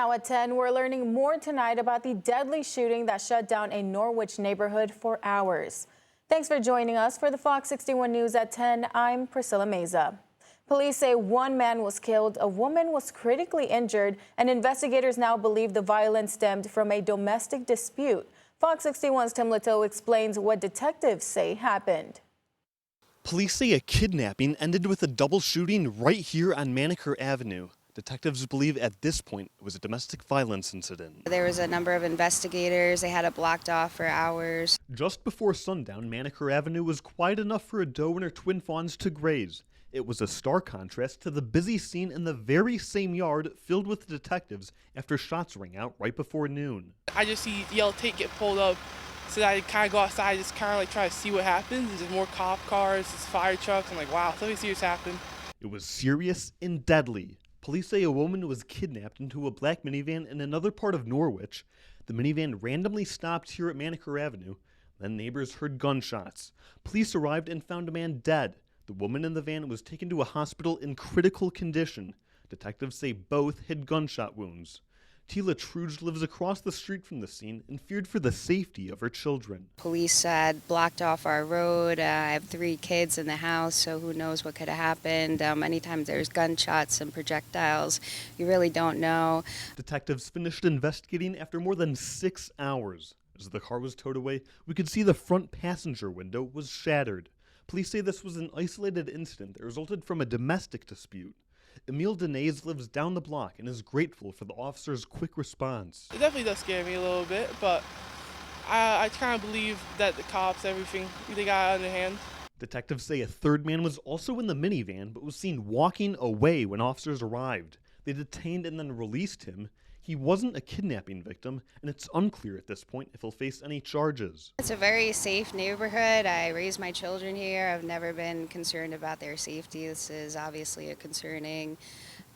Now at 10, we're learning more tonight about the deadly shooting that shut down a Norwich neighborhood for hours. Thanks for joining us for the Fox 61 News at 10. I'm Priscilla Meza. Police say one man was killed, a woman was critically injured, and investigators now believe the violence stemmed from a domestic dispute. Fox 61's Tim Lito explains what detectives say happened. Police say a kidnapping ended with a double shooting right here on Manicure Avenue. Detectives believe at this point it was a domestic violence incident. There was a number of investigators. They had it blocked off for hours. Just before sundown, Manicure Avenue was quiet enough for a doe and her twin fawns to graze. It was a stark contrast to the busy scene in the very same yard filled with detectives after shots rang out right before noon. I just see yellow tape get pulled up, so I kind of go outside, just kind of like try to see what happens. There's more cop cars, there's fire trucks. I'm like, wow, something serious happened. It was serious and deadly. Police say a woman was kidnapped into a black minivan in another part of Norwich. The minivan randomly stopped here at Manicure Avenue. Then neighbors heard gunshots. Police arrived and found a man dead. The woman in the van was taken to a hospital in critical condition. Detectives say both had gunshot wounds. Tila Truge lives across the street from the scene and feared for the safety of her children. Police had blocked off our road. I have 3 kids in the house, so who knows what could have happened. Anytime there's gunshots and projectiles, you really don't know. Detectives finished investigating after more than 6 hours. As the car was towed away, we could see the front passenger window was shattered. Police say this was an isolated incident that resulted from a domestic dispute. Emile Denez lives down the block and is grateful for the officer's quick response. It definitely does scare me a little bit, but I kind of believe that the cops, everything, they got it under hand. Detectives say a third man was also in the minivan but was seen walking away when officers arrived. They detained and then released him. He wasn't a kidnapping victim, and it's unclear at this point if he'll face any charges. It's a very safe neighborhood. I raised my children here. I've never been concerned about their safety. This is obviously a concerning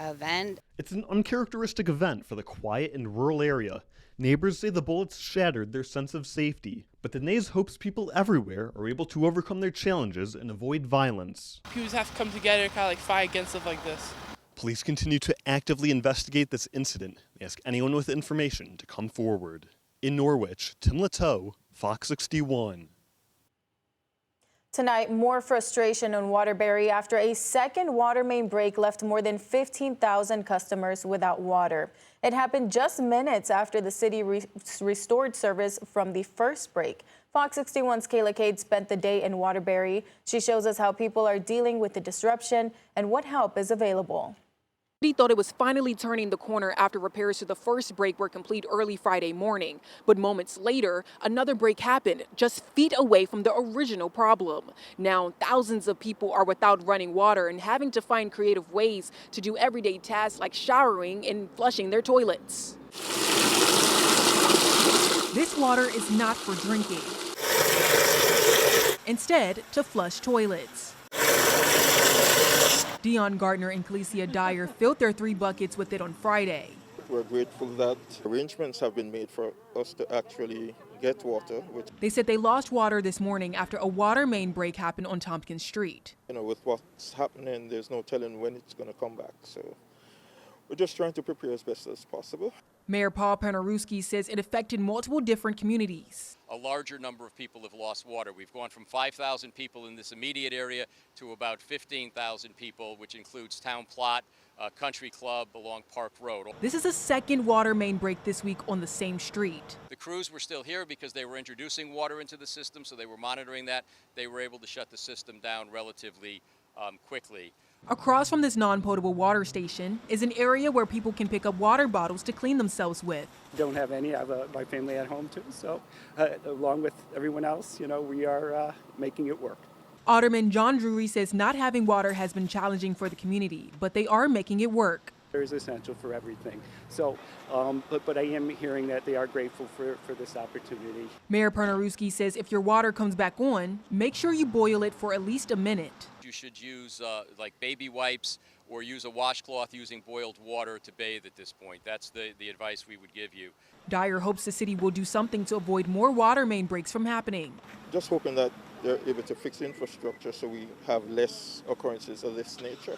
event. It's an uncharacteristic event for the quiet and rural area. Neighbors say the bullets shattered their sense of safety, but Denez hopes people everywhere are able to overcome their challenges and avoid violence. People just have to come together, kind of like fight against stuff like this. Police continue to actively investigate this incident. They ask anyone with information to come forward. In Norwich, Tim Lito, Fox 61. Tonight, more frustration on Waterbury after a second water main break left more than 15,000 customers without water. It happened just minutes after the city restored service from the first break. Fox 61's Kayla Cade spent the day in Waterbury. She shows us how people are dealing with the disruption and what help is available. He thought it was finally turning the corner after repairs to the first break were complete early Friday morning. But moments later, another break happened just feet away from the original problem. Now, thousands of people are without running water and having to find creative ways to do everyday tasks like showering and flushing their toilets. This water is not for drinking. Instead, to flush toilets. Dion Gardner and Calicia Dyer filled their 3 buckets with it on Friday. We're grateful that arrangements have been made for us to actually get water. They said they lost water this morning after a water main break happened on Tompkins Street. With what's happening, there's no telling when it's going to come back. So we're just trying to prepare as best as possible. Mayor Paul Penarewski says it affected multiple different communities. A larger number of people have lost water. We've gone from 5,000 people in this immediate area to about 15,000 people, which includes Town Plot, Country Club along Park Road. This is a second water main break this week on the same street. The crews were still here because they were introducing water into the system, so they were monitoring that. They were able to shut the system down relatively quickly. Across from this non-potable water station is an area where people can pick up water bottles to clean themselves with. Don't have any. I have my family at home too, so along with everyone else, we are making it work. Alderman John Drury says not having water has been challenging for the community, but they are making it work. It is essential for everything. So, but I am hearing that they are grateful for this opportunity. Mayor Penarewski says if your water comes back on, make sure you boil it for at least a minute. You should use like baby wipes or use a washcloth using boiled water to bathe at this point. That's the advice we would give you. Dyer hopes the city will do something to avoid more water main breaks from happening. Just hoping that they're able to fix the infrastructure so we have less occurrences of this nature.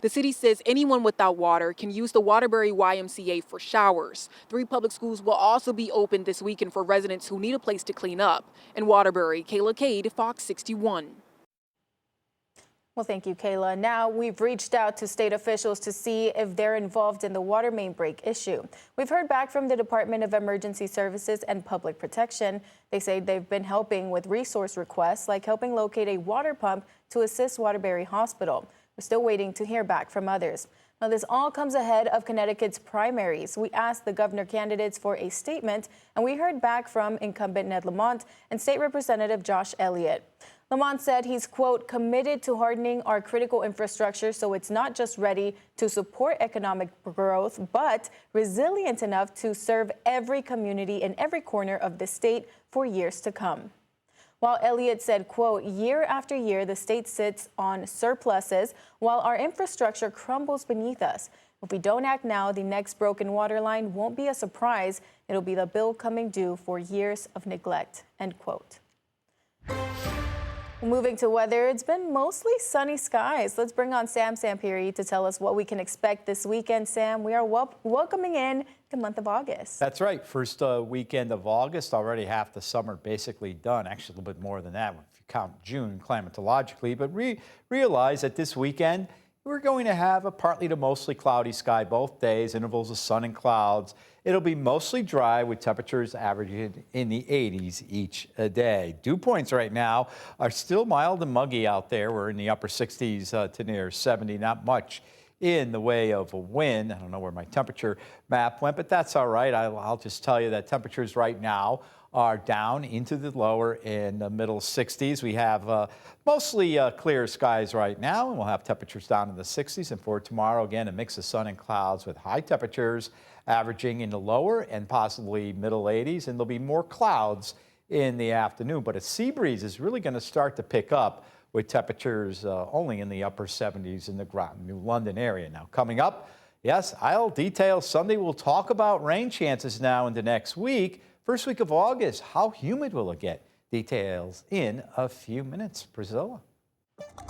The city says anyone without water can use the Waterbury YMCA for showers. 3 public schools will also be open this weekend for residents who need a place to clean up. In Waterbury, Kayla Cade, Fox 61. Well, thank you, Kayla. Now we've reached out to state officials to see if they're involved in the water main break issue. We've heard back from the Department of Emergency Services and Public Protection. They say they've been helping with resource requests, like helping locate a water pump to assist Waterbury Hospital. We're still waiting to hear back from others. Now, this all comes ahead of Connecticut's primaries. We asked the governor candidates for a statement, and we heard back from incumbent Ned Lamont and State Representative Josh Elliott. Lamont said he's, quote, committed to hardening our critical infrastructure so it's not just ready to support economic growth, but resilient enough to serve every community in every corner of the state for years to come. While Elliott said, quote, year after year, the state sits on surpluses while our infrastructure crumbles beneath us. If we don't act now, the next broken water line won't be a surprise. It'll be the bill coming due for years of neglect, end quote. Moving to weather, it's been mostly sunny skies. Let's bring on Sam Sampiri to tell us what we can expect this weekend. Sam, we are welcoming in the month of August. That's right. First weekend of August, already half the summer basically done. Actually, a little bit more than that if you count June climatologically. But realize that this weekend, we're going to have a partly to mostly cloudy sky both days, intervals of sun and clouds. It'll be mostly dry with temperatures averaging in the 80s each day. Dew points right now are still mild and muggy out there. We're in the upper 60s to near 70, not much in the way of a wind. I don't know where my temperature map went, but that's all right. I'll just tell you that temperatures right now are down into the lower and middle 60s. We have mostly clear skies right now, and we'll have temperatures down in the 60s. And for tomorrow, again, a mix of sun and clouds with high temperatures averaging in the lower and possibly middle 80s. And there'll be more clouds in the afternoon. But a sea breeze is really going to start to pick up with temperatures only in the upper 70s in the New London area. Now, coming up, yes, I'll detail Sunday. We'll talk about rain chances now into next week. First week of August, how humid will it get? Details in a few minutes. Priscilla.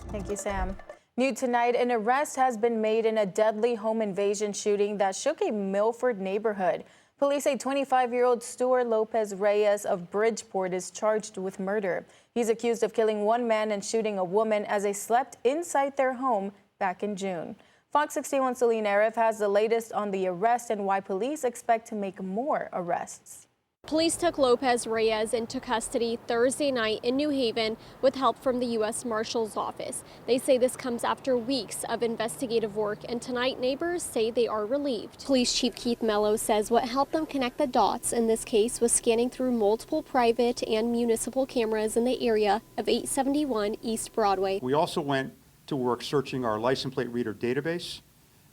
Thank you, Sam. New tonight, an arrest has been made in a deadly home invasion shooting that shook a Milford neighborhood. Police say 25-year-old Stuart Lopez Reyes of Bridgeport is charged with murder. He's accused of killing one man and shooting a woman as they slept inside their home back in June. Fox 61's Celine Arif has the latest on the arrest and why police expect to make more arrests. Police took Lopez Reyes into custody Thursday night in New Haven with help from the U.S. Marshal's Office. They say this comes after weeks of investigative work, and tonight neighbors say they are relieved. Police Chief Keith Mello says what helped them connect the dots in this case was scanning through multiple private and municipal cameras in the area of 871 East Broadway. We also went to work searching our license plate reader database,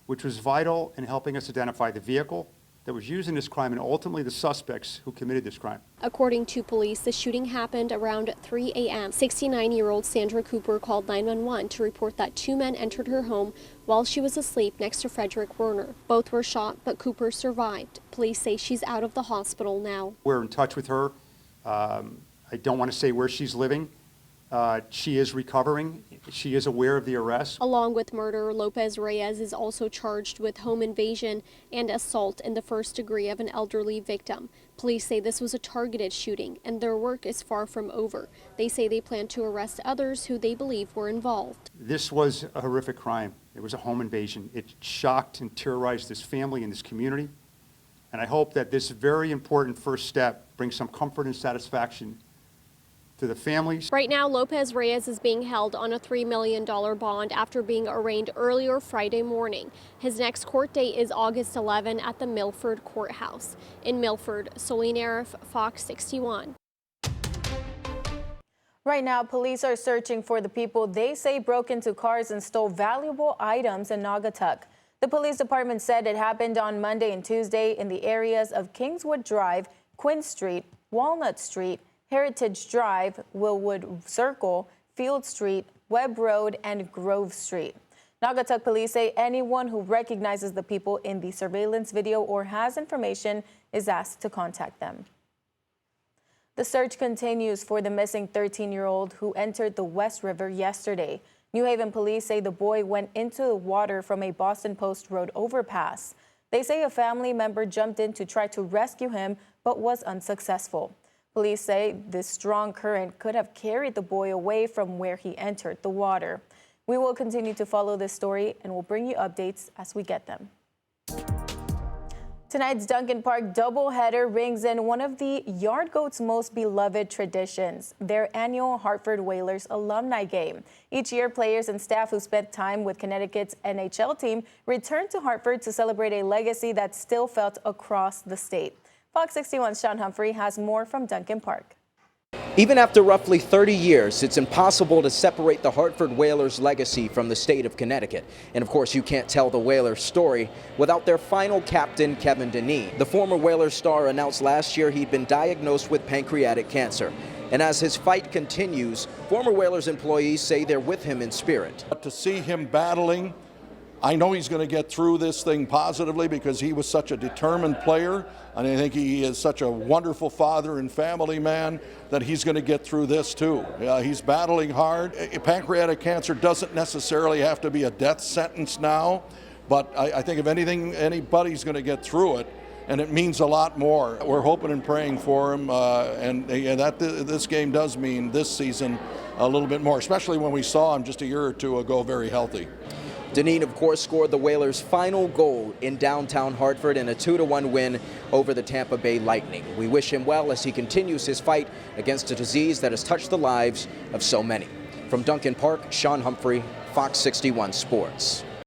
which was vital in helping us identify the vehicle that was used in this crime and ultimately the suspects who committed this crime. According to police, the shooting happened around 3 a.m. 69-year-old Sandra Cooper called 911 to report that 2 men entered her home while she was asleep next to Frederick Werner. Both were shot, but Cooper survived. Police say she's out of the hospital now. We're in touch with her. I don't want to say where she's living. She is recovering. She is aware of the arrest. Along with murder, Lopez Reyes is also charged with home invasion and assault in the first degree of an elderly victim. Police say this was a targeted shooting and their work is far from over. They say they plan to arrest others who they believe were involved. This was a horrific crime. It was a home invasion. It shocked and terrorized this family and this community. And I hope that this very important first step brings some comfort and satisfaction to the families. Right now, Lopez Reyes is being held on a $3 million bond after being arraigned earlier Friday morning. His next court date is August 11 at the Milford Courthouse. In Milford, Celine Arif, Fox 61. Right now, police are searching for the people they say broke into cars and stole valuable items in Naugatuck. The police department said it happened on Monday and Tuesday in the areas of Kingswood Drive, Quinn Street, Walnut Street, Heritage Drive, Willwood Circle, Field Street, Webb Road, and Grove Street. Naugatuck police say anyone who recognizes the people in the surveillance video or has information is asked to contact them. The search continues for the missing 13-year-old who entered the West River yesterday. New Haven police say the boy went into the water from a Boston Post Road overpass. They say a family member jumped in to try to rescue him, but was unsuccessful. Police say this strong current could have carried the boy away from where he entered the water. We will continue to follow this story and will bring you updates as we get them. Tonight's Duncan Park doubleheader rings in one of the Yard Goats' most beloved traditions, their annual Hartford Whalers alumni game. Each year, players and staff who spent time with Connecticut's NHL team return to Hartford to celebrate a legacy that's still felt across the state. Fox 61's Sean Humphrey has more from Duncan Park. Even after roughly 30 years, it's impossible to separate the Hartford Whalers' legacy from the state of Connecticut. And of course, you can't tell the Whalers' story without their final captain, Kevin Deneen. The former Whalers star announced last year he'd been diagnosed with pancreatic cancer. And as his fight continues, former Whalers employees say they're with him in spirit. To see him battling, I know he's going to get through this thing positively because he was such a determined player, and I think he is such a wonderful father and family man that he's going to get through this too. He's battling hard. Pancreatic cancer doesn't necessarily have to be a death sentence now, but I think if anything, anybody's going to get through it, and it means a lot more. We're hoping and praying for him, and that this game does mean this season a little bit more, especially when we saw him just a year or two ago very healthy. Deneen, of course, scored the Whalers' final goal in downtown Hartford in a 2-1 win over the Tampa Bay Lightning. We wish him well as he continues his fight against a disease that has touched the lives of so many. From Duncan Park, Sean Humphrey, Fox 61 Sports.